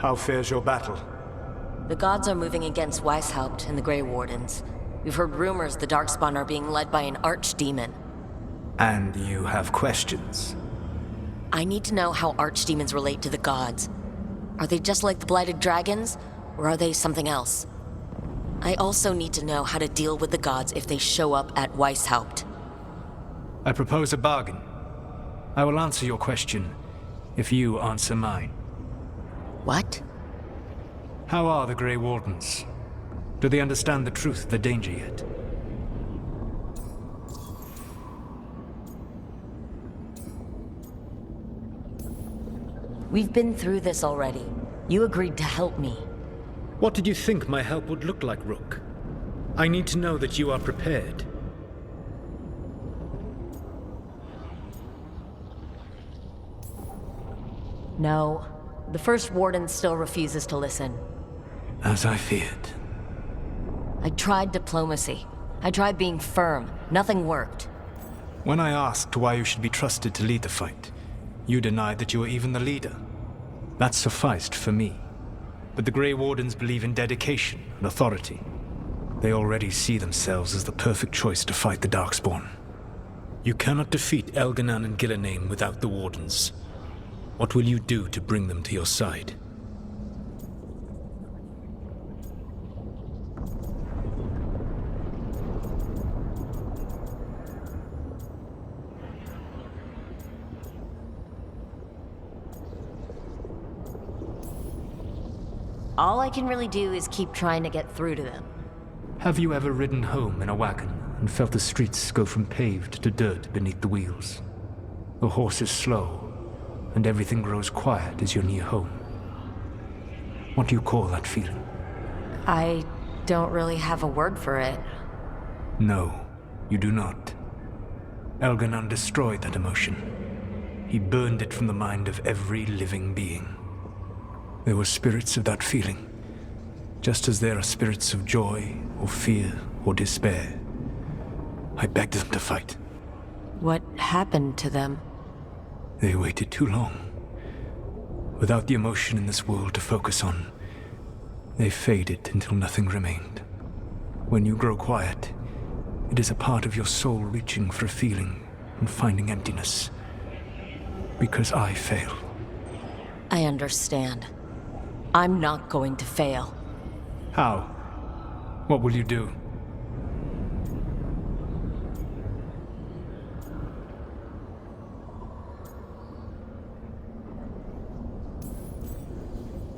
How fares your battle? The gods are moving against Weishaupt and the Grey Wardens. We've heard rumors the Darkspawn are being led by an archdemon. And you have questions? I need to know how archdemons relate to the gods. Are they just like the Blighted Dragons, or are they something else? I also need to know how to deal with the gods if they show up at Weishaupt. I propose a bargain. I will answer your question if you answer mine. What? How are the Grey Wardens? Do they understand the truth of the danger yet? We've been through this already. You agreed to help me. What did you think my help would look like, Rook? I need to know that you are prepared. No. The First Warden still refuses to listen. As I feared. I tried diplomacy. I tried being firm. Nothing worked. When I asked why you should be trusted to lead the fight, you denied that you were even the leader. That sufficed for me. But the Grey Wardens believe in dedication and authority. They already see themselves as the perfect choice to fight the Darkspawn. You cannot defeat Elganan and Gillename without the Wardens. What will you do to bring them to your side? All I can really do is keep trying to get through to them. Have you ever ridden home in a wagon and felt the streets go from paved to dirt beneath the wheels? The horse is slow, and everything grows quiet as you're near home. What do you call that feeling? I don't really have a word for it. No, you do not. Elganan destroyed that emotion. He burned it from the mind of every living being. There were spirits of that feeling, just as there are spirits of joy, or fear, or despair. I begged them to fight. What happened to them? They waited too long. Without the emotion in this world to focus on, they faded until nothing remained. When you grow quiet, it is a part of your soul reaching for a feeling and finding emptiness. Because I fail. I understand. I'm not going to fail. How? What will you do?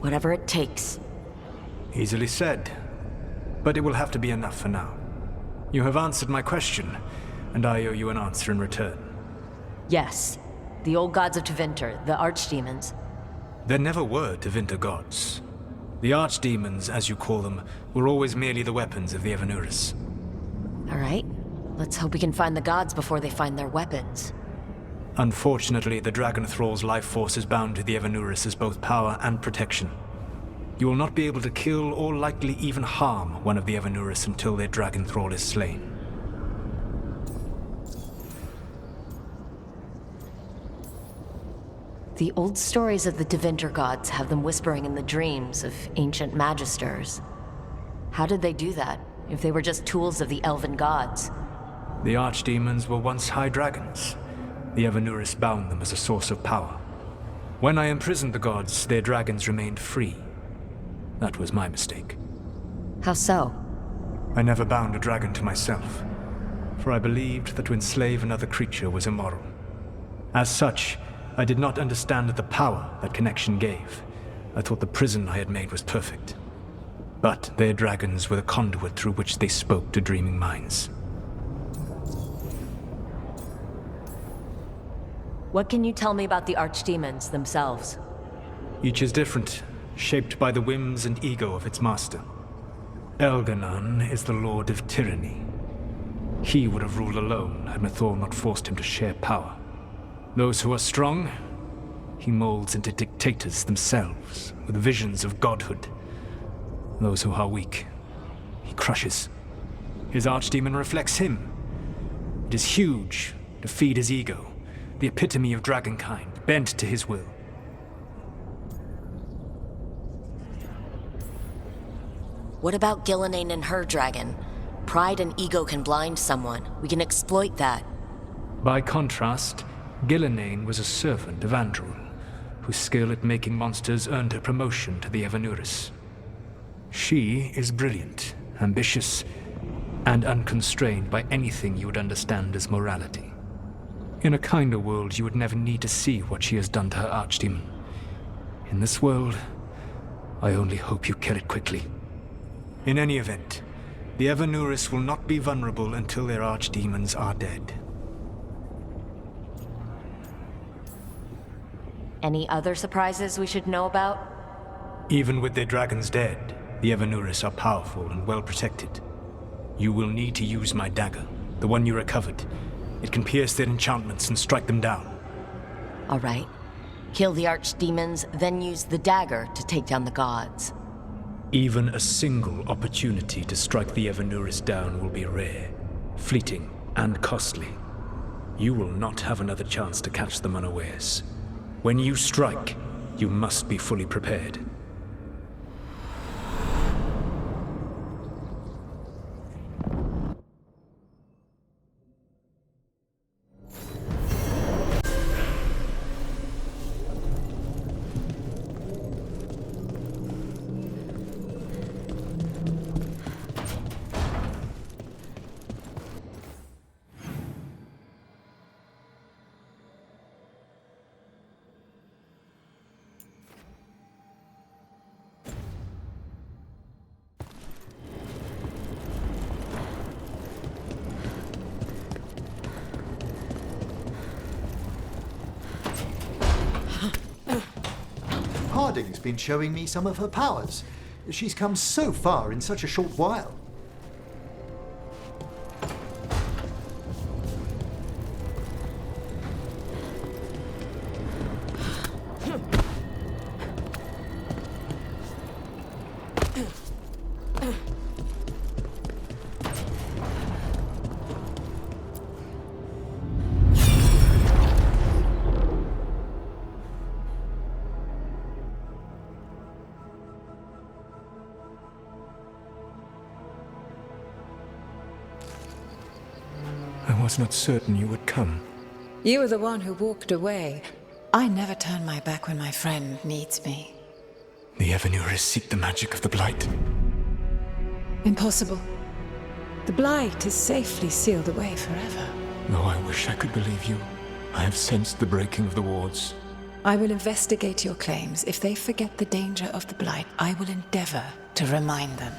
Whatever it takes. Easily said. But it will have to be enough for now. You have answered my question, and I owe you an answer in return. Yes. The old gods of Tevinter, the archdemons. There never were Tevinter gods. The archdemons, as you call them, were always merely the weapons of the Evanuris. All right. Let's hope we can find the gods before they find their weapons. Unfortunately, the Dragon Thrall's life force is bound to the Evanuris as both power and protection. You will not be able to kill or likely even harm one of the Evanuris until their Dragon Thrall is slain. The old stories of the Tevinter gods have them whispering in the dreams of ancient magisters. How did they do that, if they were just tools of the elven gods? The archdemons were once high dragons. The Evanuris bound them as a source of power. When I imprisoned the gods, their dragons remained free. That was my mistake. How so? I never bound a dragon to myself, for I believed that to enslave another creature was immoral. As such, I did not understand the power that connection gave. I thought the prison I had made was perfect. But their dragons were the conduit through which they spoke to dreaming minds. What can you tell me about the archdemons themselves? Each is different, shaped by the whims and ego of its master. Elganan is the Lord of Tyranny. He would have ruled alone had Mythor not forced him to share power. Those who are strong, he molds into dictators themselves, with visions of godhood. Those who are weak, he crushes. His archdemon reflects him. It is huge, to feed his ego, the epitome of dragonkind, bent to his will. What about Gillenane and her dragon? Pride and ego can blind someone. We can exploit that. By contrast, Gillenane was a servant of Andrul, whose skill at making monsters earned her promotion to the Evanuris. She is brilliant, ambitious, and unconstrained by anything you would understand as morality. In a kinder world, you would never need to see what she has done to her archdemon. In this world, I only hope you kill it quickly. In any event, the Evanuris will not be vulnerable until their archdemons are dead. Any other surprises we should know about? Even with their dragons dead, the Evanuris are powerful and well protected. You will need to use my dagger, the one you recovered. It can pierce their enchantments and strike them down. All right. Kill the archdemons, then use the dagger to take down the gods. Even a single opportunity to strike the Evanuris down will be rare, fleeting, and costly. You will not have another chance to catch them unawares. When you strike, you must be fully prepared. Harding's been showing me some of her powers. She's come so far in such a short while. I was not certain you would come. You were the one who walked away. I never turn my back when my friend needs me. The Evanuris seek the magic of the Blight. Impossible. The Blight is safely sealed away forever. Though I wish I could believe you, I have sensed the breaking of the wards. I will investigate your claims. If they forget the danger of the Blight, I will endeavor to remind them.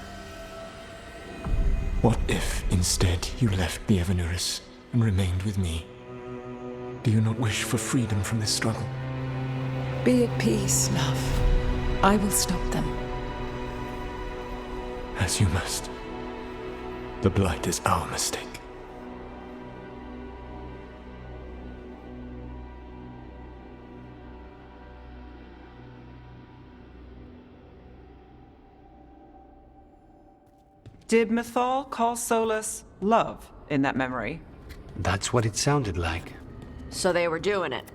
What if, instead, you left the Evanuris and remained with me? Do you not wish for freedom from this struggle? Be at peace, love. I will stop them. As you must. The Blight is our mistake. Did Mythal call Solus love in that memory? That's what it sounded like. So they were doing it.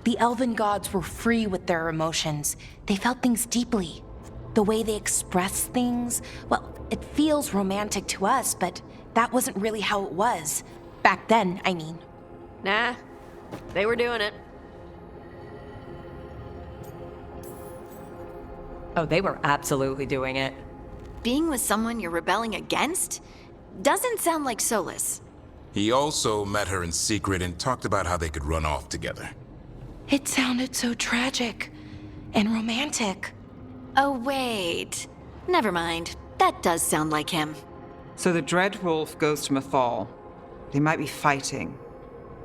The elven gods were free with their emotions. They felt things deeply. The way they express things, well, it feels romantic to us, but that wasn't really how it was. Back then, I mean. Nah, they were doing it. Oh, they were absolutely doing it. Being with someone you're rebelling against? Doesn't sound like Solus. He also met her in secret and talked about how they could run off together. It sounded so tragic and romantic. Oh, wait. Never mind. That does sound like him. So the Dreadwolf goes to Mythal. They might be fighting,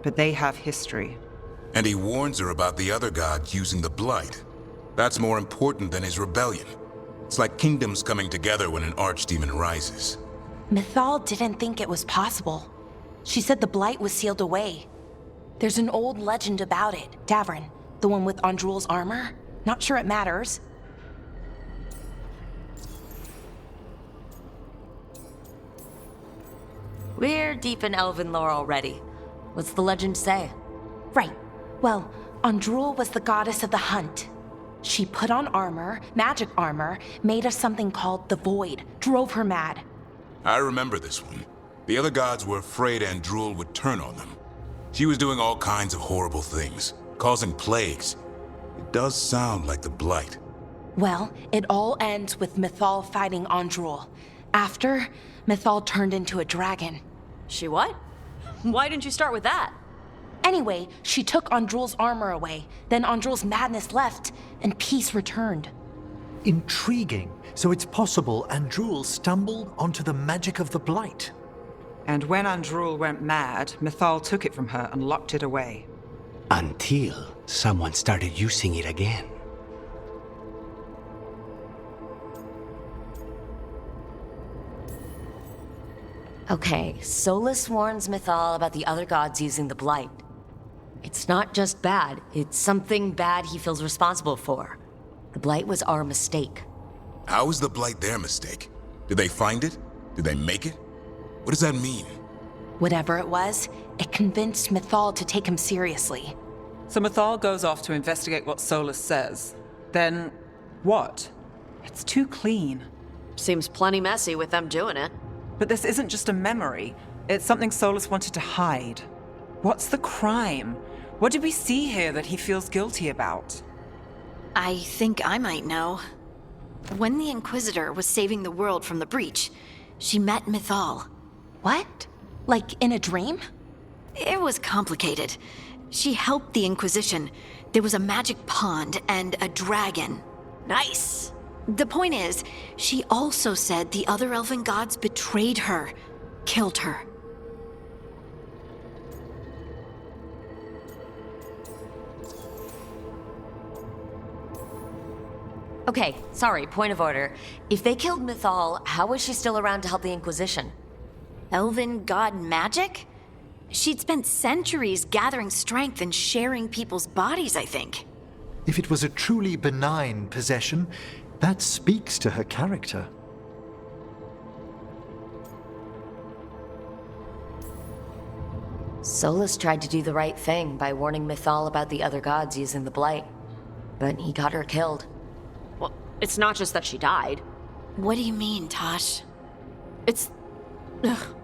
but they have history. And he warns her about the other gods using the Blight. That's more important than his rebellion. It's like kingdoms coming together when an archdemon rises. Mythal didn't think it was possible. She said the Blight was sealed away. There's an old legend about it. Davrin, the one with Andrul's armor. Not sure it matters. We're deep in elven lore already. What's the legend say? Right. Well, Andrul was the goddess of the hunt. She put on armor, magic armor, made of something called the Void, drove her mad. I remember this one. The other gods were afraid Andrul would turn on them. She was doing all kinds of horrible things, causing plagues. It does sound like the Blight. Well, it all ends with Mythal fighting Andrul. After, Mythal turned into a dragon. She what? Why didn't you start with that? Anyway, she took Andrul's armor away, then Andrul's madness left, and peace returned. Intriguing. So it's possible Andrul stumbled onto the magic of the Blight. And when Andrul went mad, Mythal took it from her and locked it away. Until someone started using it again. Okay, Solus warns Mythal about the other gods using the Blight. It's not just bad, it's something bad he feels responsible for. The Blight was our mistake. How is the Blight their mistake? Did they find it? Did they make it? What does that mean? Whatever it was, it convinced Mythal to take him seriously. So Mythal goes off to investigate what Solus says. Then, what? It's too clean. Seems plenty messy with them doing it. But this isn't just a memory. It's something Solus wanted to hide. What's the crime? What did we see here that he feels guilty about? I think I might know. When the Inquisitor was saving the world from the breach, she met Mythal. What? Like in a dream? It was complicated. She helped the Inquisition. There was a magic pond and a dragon. Nice. The point is, she also said the other elven gods betrayed her, killed her. Okay, sorry, point of order. If they killed Mythal, how was she still around to help the Inquisition? Elven god magic? She'd spent centuries gathering strength and sharing people's bodies, I think. If it was a truly benign possession, that speaks to her character. Solus tried to do the right thing by warning Mythal about the other gods using the Blight. But he got her killed. Well, it's not just that she died. What do you mean, Tosh? It's... Ugh.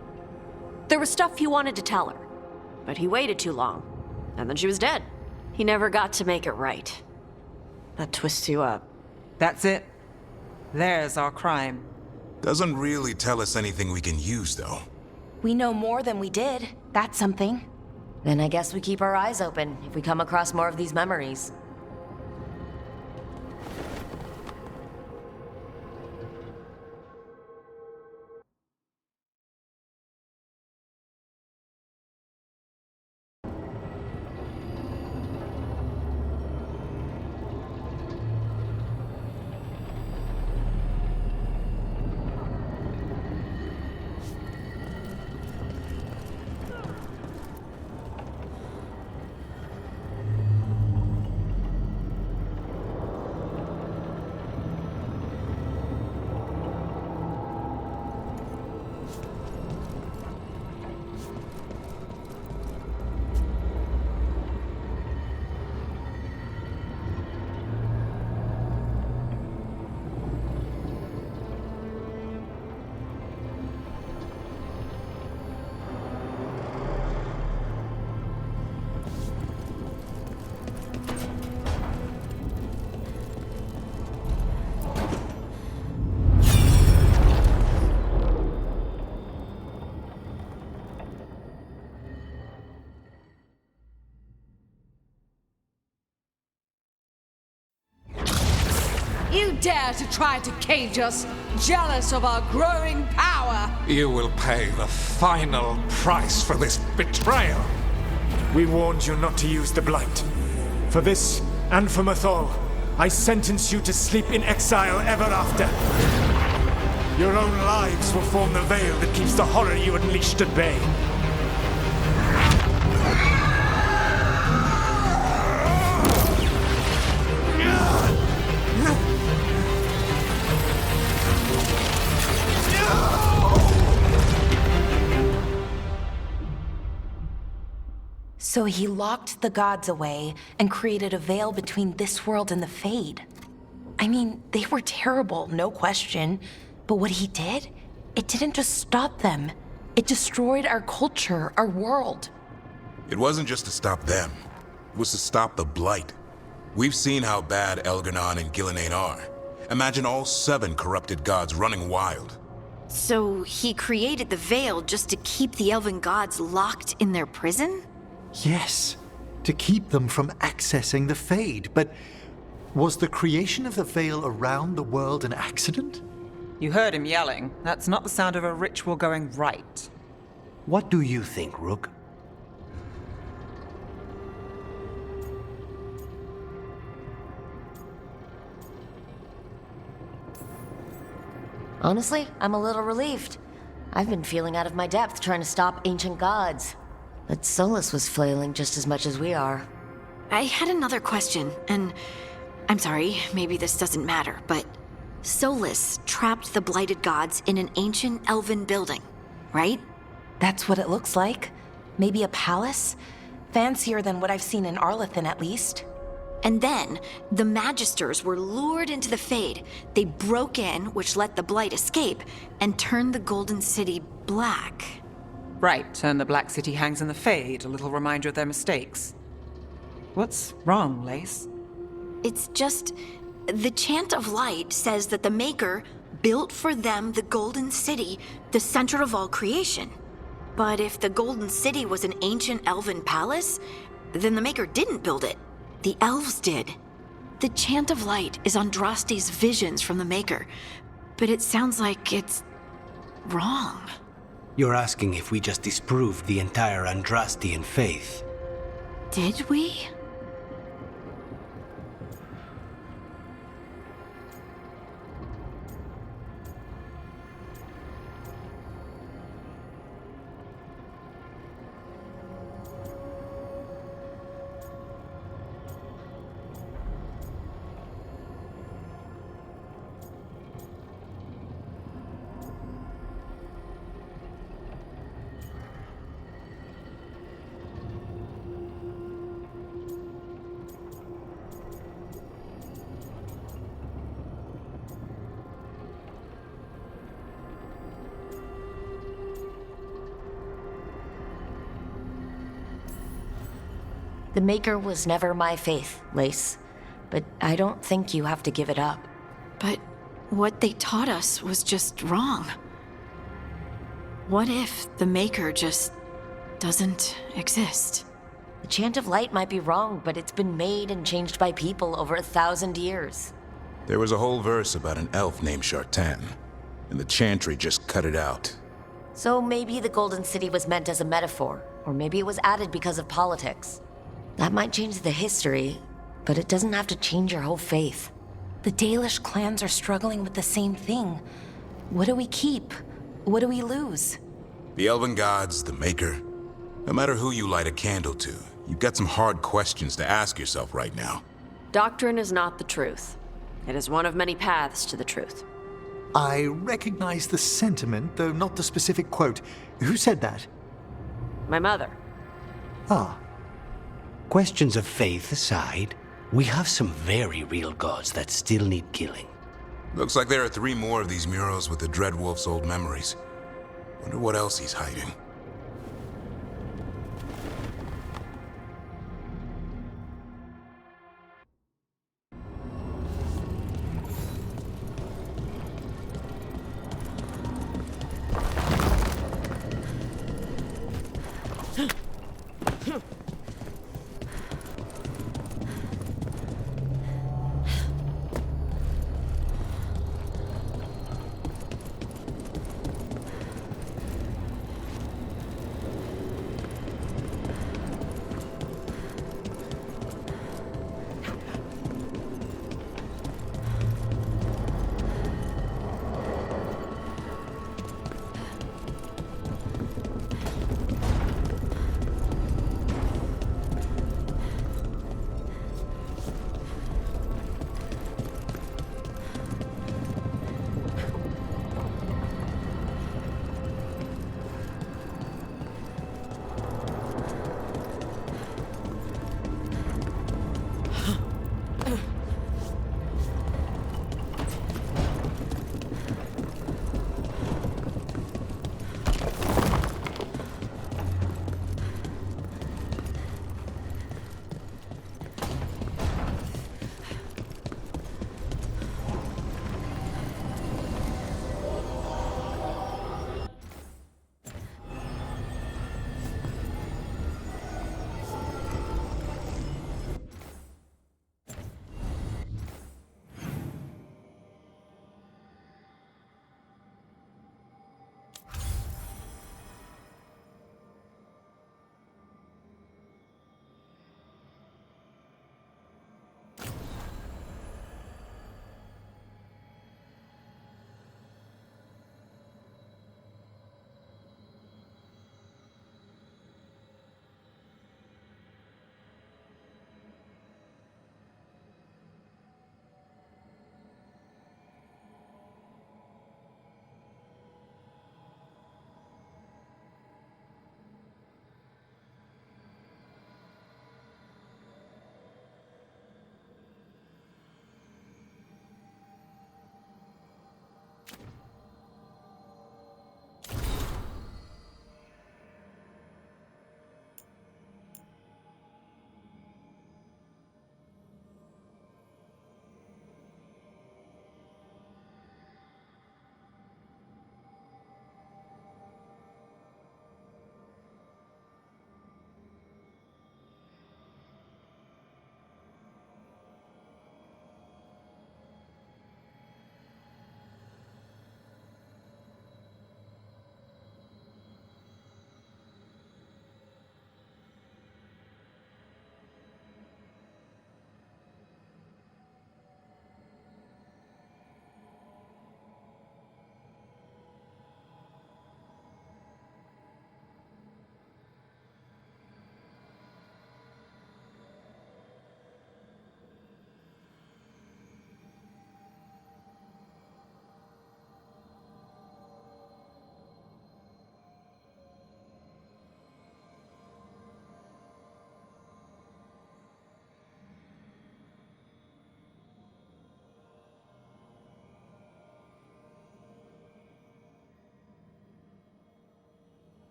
There was stuff he wanted to tell her, but he waited too long, and then she was dead. He never got to make it right. That twists you up. That's it. There's our crime. Doesn't really tell us anything we can use, though. We know more than we did. That's something. Then I guess we keep our eyes open if we come across more of these memories. You dare to try to cage us, jealous of our growing power! You will pay the final price for this betrayal. We warned you not to use the Blight. For this, and for Mythal, I sentence you to sleep in exile ever after. Your own lives will form the veil that keeps the horror you unleashed at bay. So he locked the gods away and created a veil between this world and the Fade. I mean, they were terrible, no question. But what he did, it didn't just stop them. It destroyed our culture, our world. It wasn't just to stop them. It was to stop the Blight. We've seen how bad Elganon and Gillenane are. Imagine all 7 corrupted gods running wild. So he created the Veil just to keep the elven gods locked in their prison? Yes, to keep them from accessing the Fade. But was the creation of the Veil around the world an accident? You heard him yelling. That's not the sound of a ritual going right. What do you think, Rook? Honestly, I'm a little relieved. I've been feeling out of my depth trying to stop ancient gods. But Solus was flailing just as much as we are. I had another question, and I'm sorry, maybe this doesn't matter, but Solus trapped the blighted gods in an ancient elven building, right? That's what it looks like. Maybe a palace? Fancier than what I've seen in Arlethan, at least. And then, the Magisters were lured into the Fade. They broke in, which let the Blight escape, and turned the Golden City black. Right, and the Black City hangs in the Fade, a little reminder of their mistakes. What's wrong, Lace? It's just, the Chant of Light says that the Maker built for them the Golden City, the center of all creation. But if the Golden City was an ancient elven palace, then the Maker didn't build it. The elves did. The Chant of Light is Andraste's visions from the Maker, but it sounds like it's wrong. You're asking if we just disproved the entire Andrastian faith. Did we? The Maker was never my faith, Lace. But I don't think you have to give it up. But what they taught us was just wrong. What if the Maker just doesn't exist? The Chant of Light might be wrong, but it's been made and changed by people over 1,000 years. There was a whole verse about an elf named Shartan, and the Chantry just cut it out. So maybe the Golden City was meant as a metaphor, or maybe it was added because of politics. That might change the history, but it doesn't have to change your whole faith. The Dalish clans are struggling with the same thing. What do we keep? What do we lose? The elven gods, the Maker. No matter who you light a candle to, you've got some hard questions to ask yourself right now. Doctrine is not the truth. It is one of many paths to the truth. I recognize the sentiment, though not the specific quote. Who said that? My mother. Ah. Questions of faith aside, we have some very real gods that still need killing. Looks like there are 3 more of these murals with the Dreadwolf's old memories. Wonder what else he's hiding.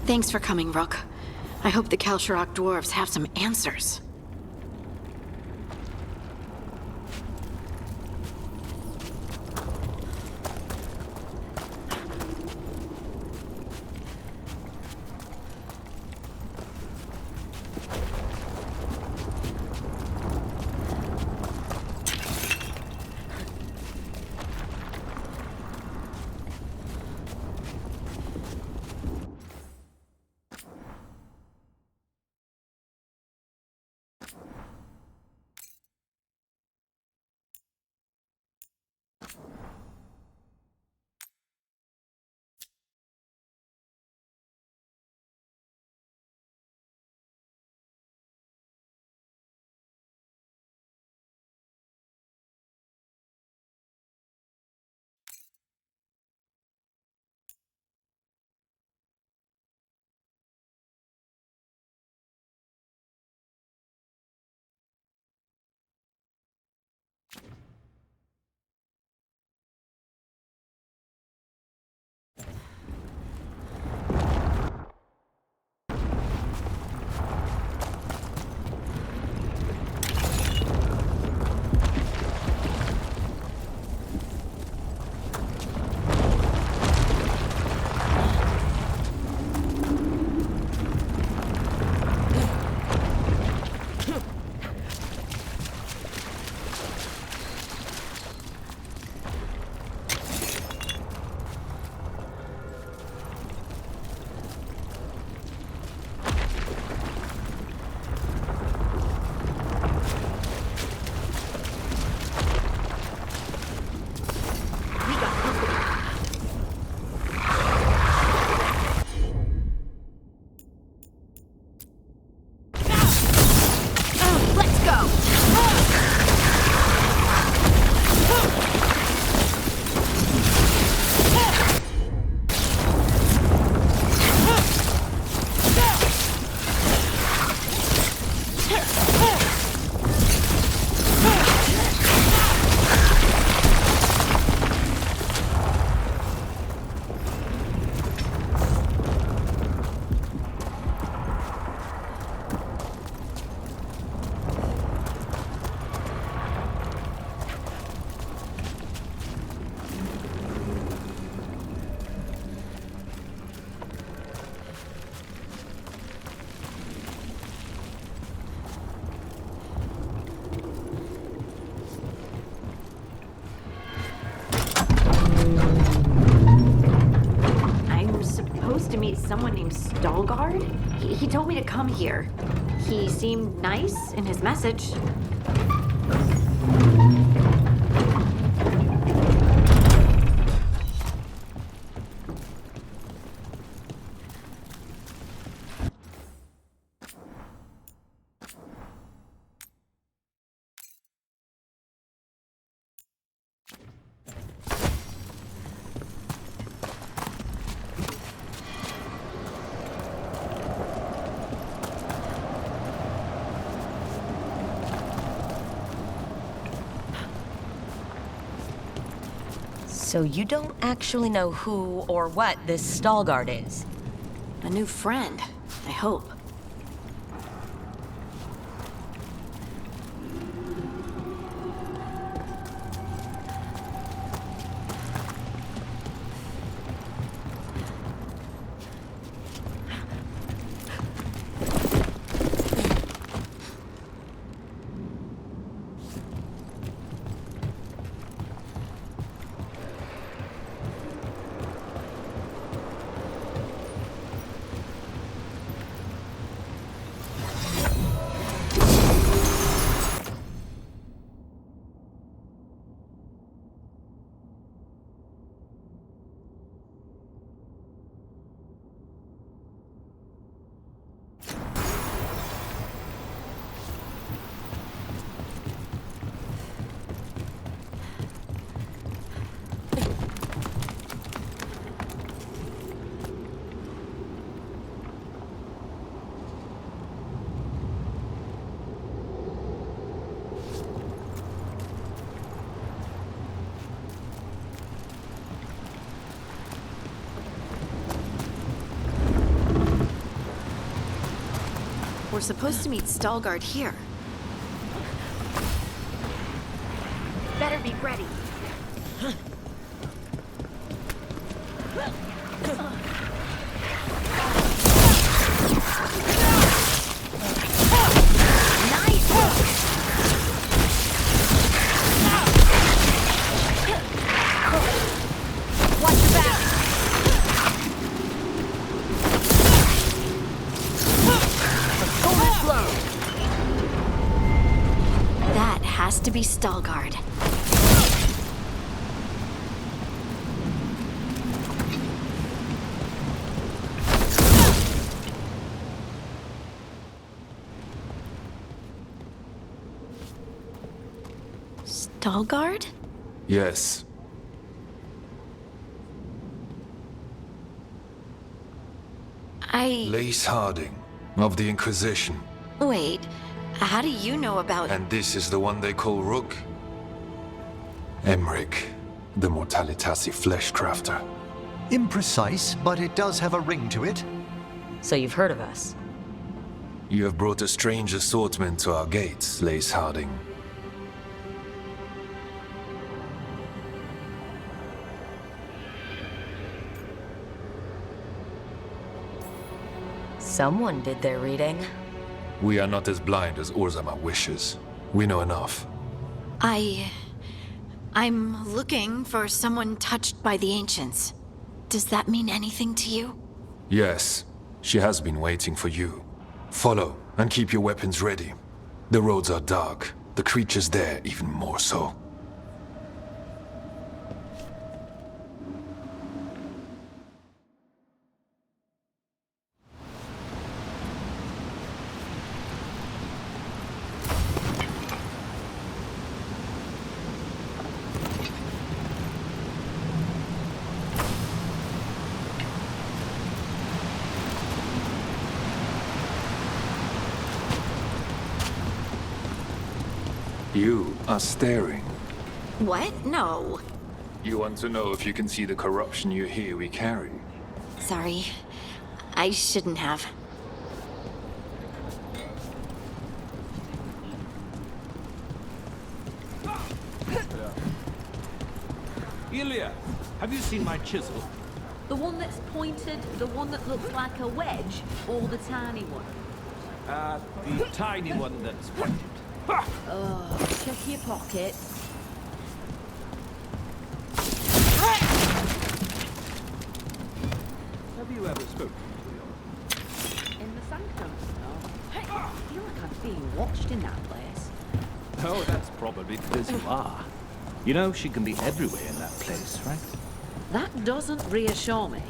Thanks for coming, Rook. I hope the Kalsharok dwarves have some answers. To meet someone named Stalgard? He told me to come here. He seemed nice in his message. So you don't actually know who or what this Stalgard is? A new friend, I hope. We're supposed to meet Stalgard here. Better be ready. That has to be Stalgard. Stalgard? Yes. Lace Harding, of the Inquisition. Wait, how do you know about... And this is the one they call Rook? Emmerich, the Mortalitasi Fleshcrafter. Imprecise, but it does have a ring to it. So you've heard of us? You have brought a strange assortment to our gates, Lace Harding. Someone did their reading. We are not as blind as Orzama wishes. We know enough. I'm looking for someone touched by the Ancients. Does that mean anything to you? Yes, she has been waiting for you. Follow, and keep your weapons ready. The roads are dark, the creatures there even more so. You are staring. What? No. You want to know if you can see the corruption you hear we carry? Sorry. I shouldn't have. Ilya, have you seen my chisel? The one that's pointed, the one that looks like a wedge, or the tiny one? The tiny one that's pointed. Oh, check your pockets. Have you ever spoken to your... In the sanctum? No. I feel like I'm being watched in that place. Oh, that's probably because you are. You know, she can be everywhere in that place, right? That doesn't reassure me.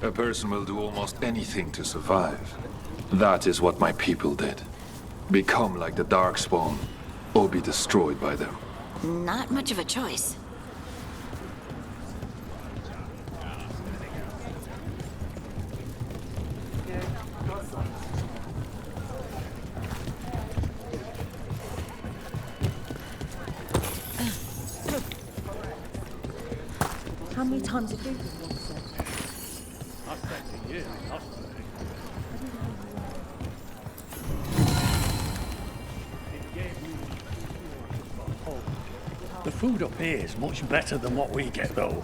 A person will do almost anything to survive. That is what my people did. Become like the Darkspawn, or be destroyed by them. Not much of a choice. How many times have you been once? The food up here is much better than what we get, though.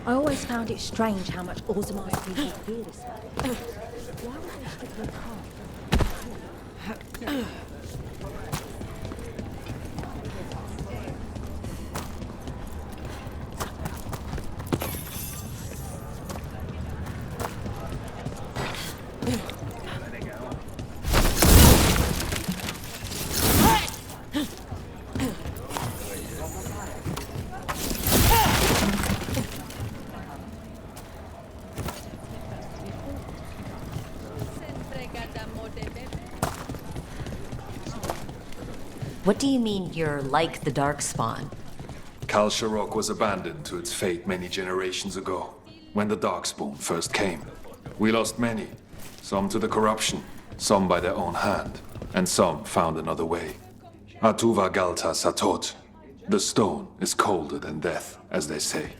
I always found it strange how much Orzammar people fear this place. Why would they stick their car? What do you mean you're like the Darkspawn? Kal Sharok was abandoned to its fate many generations ago, when the Darkspawn first came. We lost many, some to the corruption, some by their own hand, and some found another way. Atuva Galta Satot. The stone is colder than death, as they say.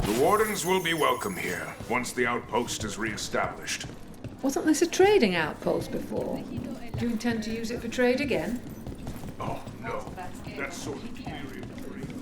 The Wardens will be welcome here, once the outpost is re-established. Wasn't this a trading outpost before? Do you intend to use it for trade again? Oh, no. That's sort of theory of trade.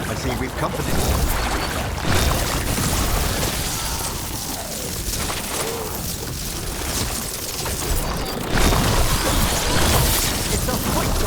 I see we've company. It's a fight!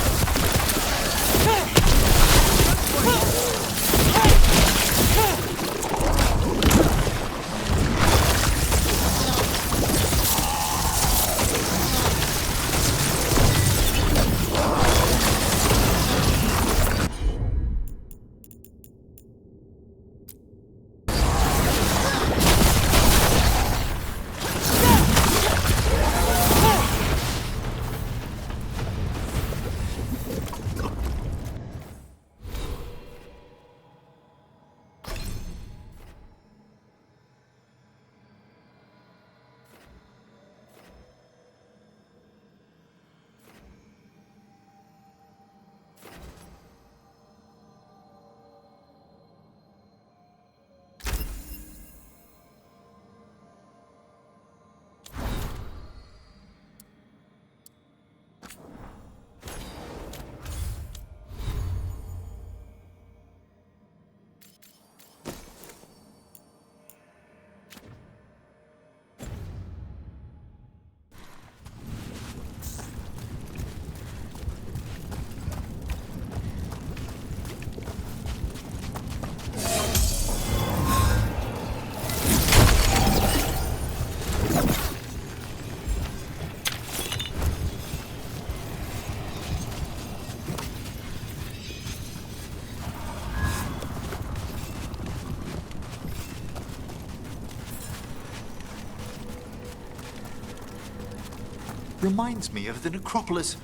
Reminds me of the necropolis.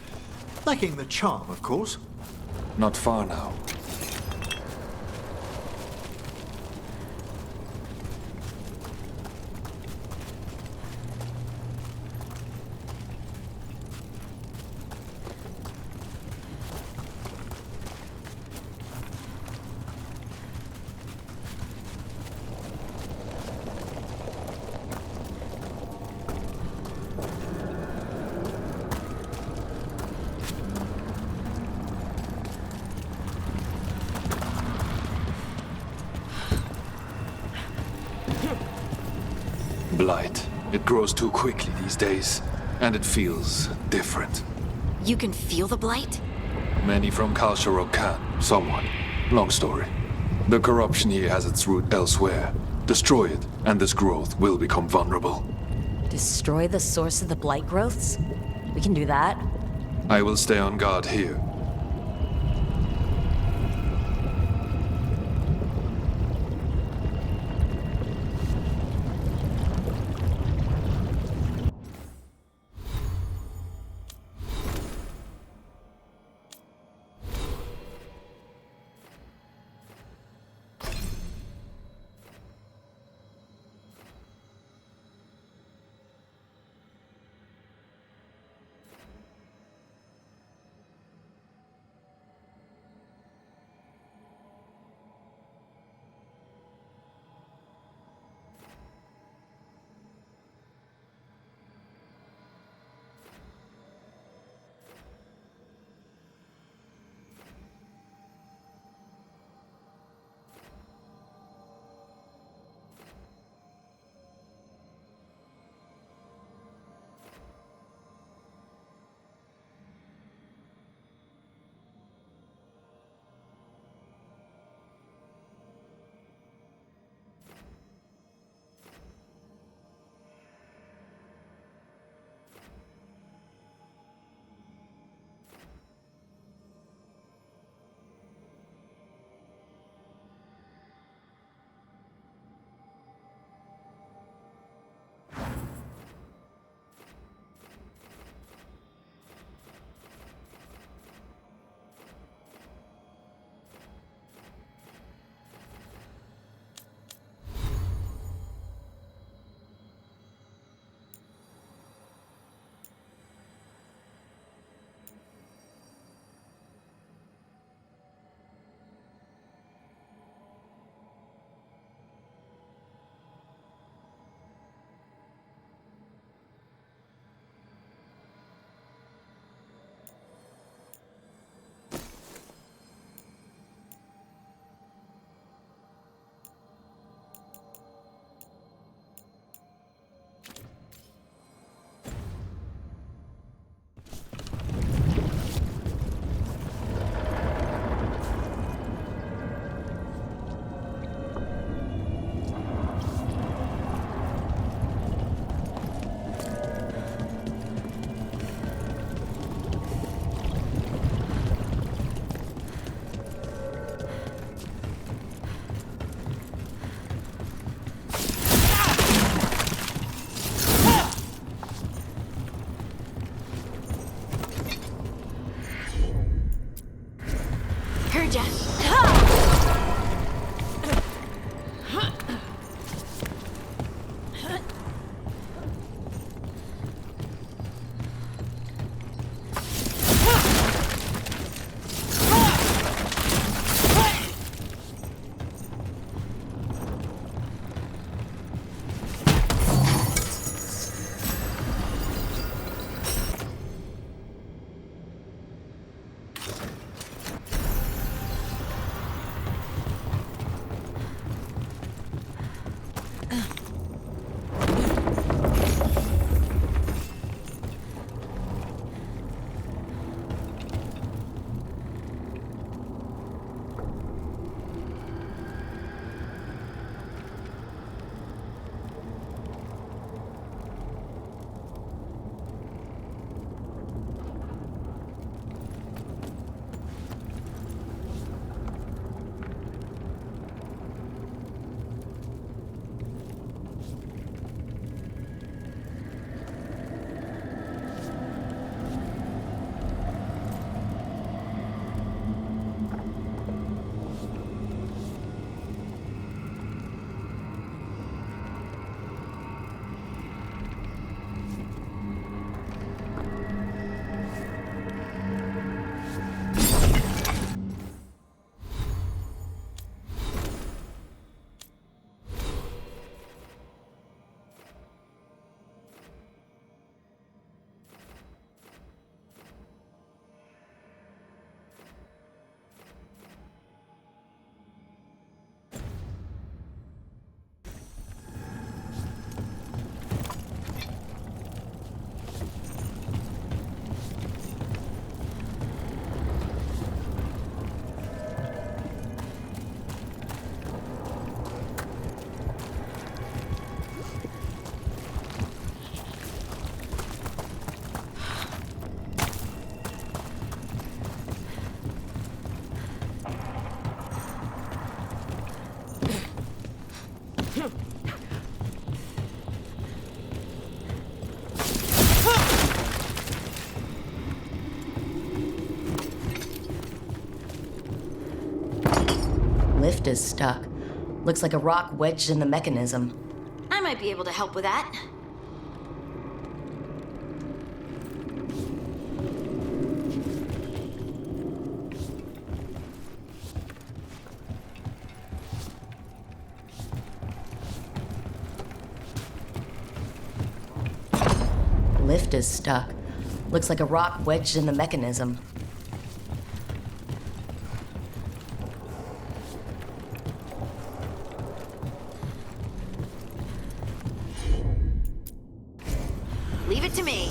Lacking the charm, of course. Not far now. Blight. It grows too quickly these days, and it feels different. You can feel the blight? Many from Kalsharok can, somewhat. Long story. The corruption here has its root elsewhere. Destroy it, and this growth will become vulnerable. Destroy the source of the blight growths? We can do that. I will stay on guard here. lift is stuck. Looks like a rock wedged in the mechanism. I might be able to help with that. Lift is stuck. Looks like a rock wedged in the mechanism. Leave it to me.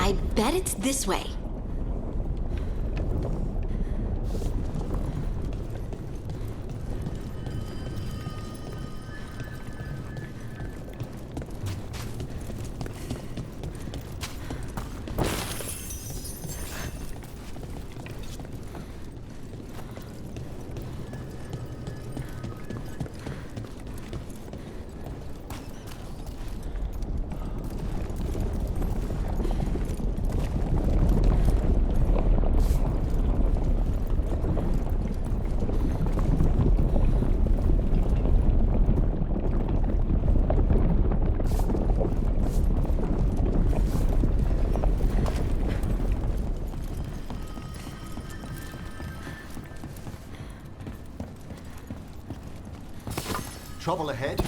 I bet it's this way. Trouble ahead.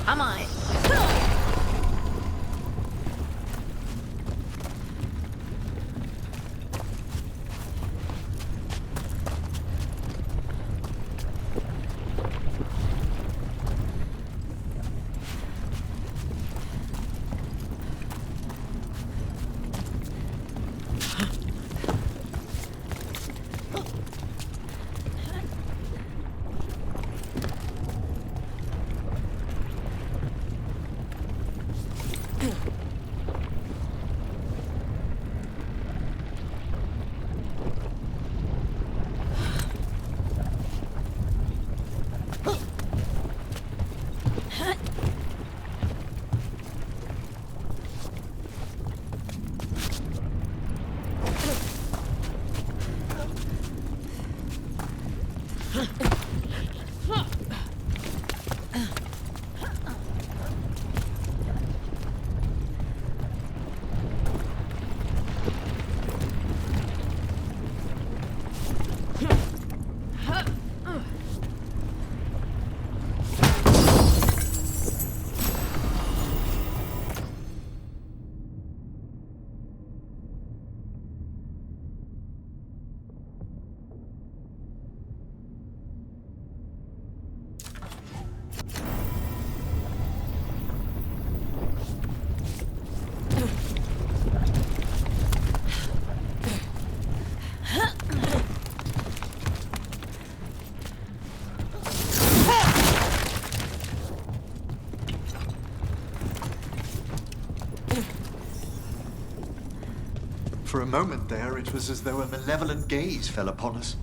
Come on. For a moment there, it was as though a malevolent gaze fell upon us.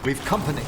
We've company.